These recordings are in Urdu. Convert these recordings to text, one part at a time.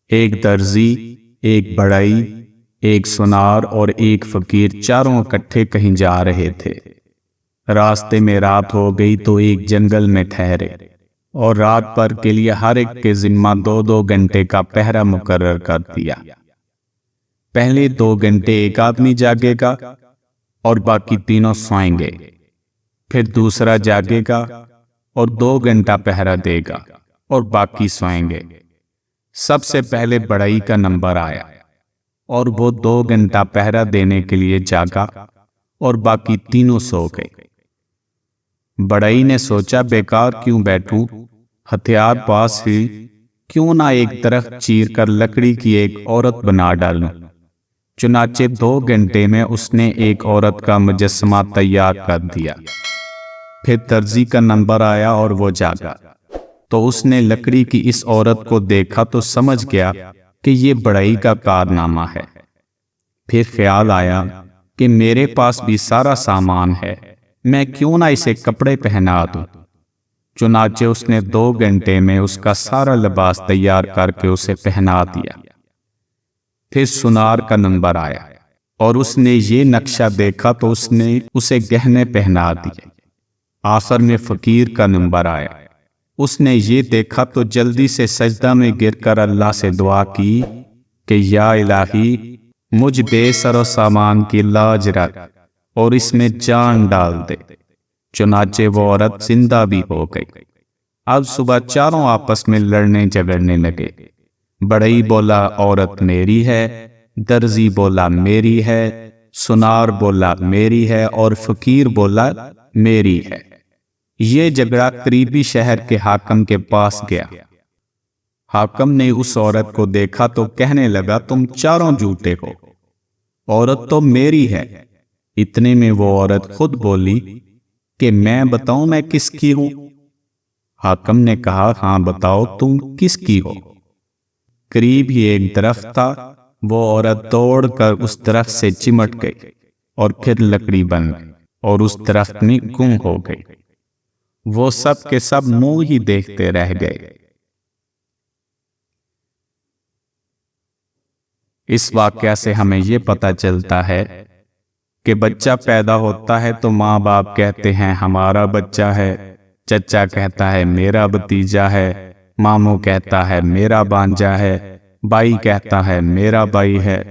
ایک درزی، ایک بڑائی، ایک سنار اور ایک فقیر چاروں اکٹھے کہیں جا رہے تھے۔ راستے میں رات ہو گئی تو ایک جنگل میں ٹھہرے اور رات بھر کے لیے ہر ایک کے ذمہ 2 گھنٹے کا پہرا مقرر کر دیا۔ پہلے 2 گھنٹے ایک آدمی جاگے گا اور باقی تینوں سوئیں گے، پھر دوسرا جاگے گا اور 2 گھنٹہ پہرا دے گا اور باقی سوئیں گے۔ سب سے پہلے بڑائی کا نمبر آیا اور وہ 2 گھنٹہ پہرا دینے کے لیے جاگا اور باقی تینوں سو گئے۔ بڑائی نے سوچا بیکار کیوں بیٹھوں، ہتھیار پاس ہی، کیوں نہ ایک درخت چیر کر لکڑی کی ایک عورت بنا ڈالوں۔ چنانچہ 2 گھنٹے میں اس نے ایک عورت کا مجسمہ تیار کر دیا۔ پھر درزی کا نمبر آیا اور وہ جاگا تو اس نے لکڑی کی اس عورت کو دیکھا تو سمجھ گیا کہ یہ بڑائی کا کارنامہ ہے۔ پھر خیال آیا کہ میرے پاس بھی سارا سامان ہے، میں کیوں نہ اسے کپڑے پہنا دوں۔ چنانچہ اس نے 2 گھنٹے میں اس کا سارا لباس تیار کر کے اسے پہنا دیا۔ پھر سنار کا نمبر آیا اور اس نے یہ نقشہ دیکھا تو اس نے اسے گہنے پہنا دیے۔ آخر میں فقیر کا نمبر آیا، اس نے یہ دیکھا تو جلدی سے سجدہ میں گر کر اللہ سے دعا کی کہ یا الہی، مجھ بے سر و سامان کی لاج رکھ اور اس میں جان ڈال دے۔ چنانچہ وہ عورت زندہ بھی ہو گئی۔ اب صبح چاروں آپس میں لڑنے جھگڑنے لگے۔ بڑائی بولا عورت میری ہے، درزی بولا میری ہے، سنار بولا میری ہے اور فقیر بولا میری ہے۔ یہ جھگڑا قریبی شہر کے حاکم کے پاس گیا۔ حاکم نے اس عورت کو دیکھا تو کہنے لگا تم چاروں جھوٹے ہو، عورت تو میری ہے۔ اتنے میں وہ عورت خود بولی کہ میں بتاؤں میں کس کی ہوں؟ حاکم نے کہا ہاں بتاؤ تم کس کی ہو؟ قریب ہی ایک درخت تھا، وہ عورت دوڑ کر اس درخت سے چمٹ گئی اور پھر لکڑی بن گئی اور اس درخت میں گم ہو گئی۔ وہ سب کے سب منہ ہی دیکھتے رہ گئے۔ اس واقعہ سے ہمیں یہ پتہ چلتا ہے کہ بچہ پیدا ہوتا ہے تو ماں باپ کہتے ہیں ہمارا بچہ ہے، چچا کہتا ہے میرا بھتیجا ہے، ماموں کہتا ہے میرا بانجا ہے، بھائی کہتا ہے میرا بھائی ہے،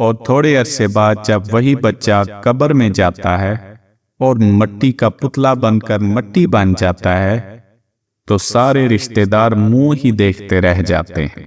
اور تھوڑے عرصے بعد جب وہی بچہ قبر میں جاتا ہے اور مٹی کا پتلا بن کر مٹی بن جاتا ہے تو سارے رشتہ دار منہ ہی دیکھتے رہ جاتے ہیں۔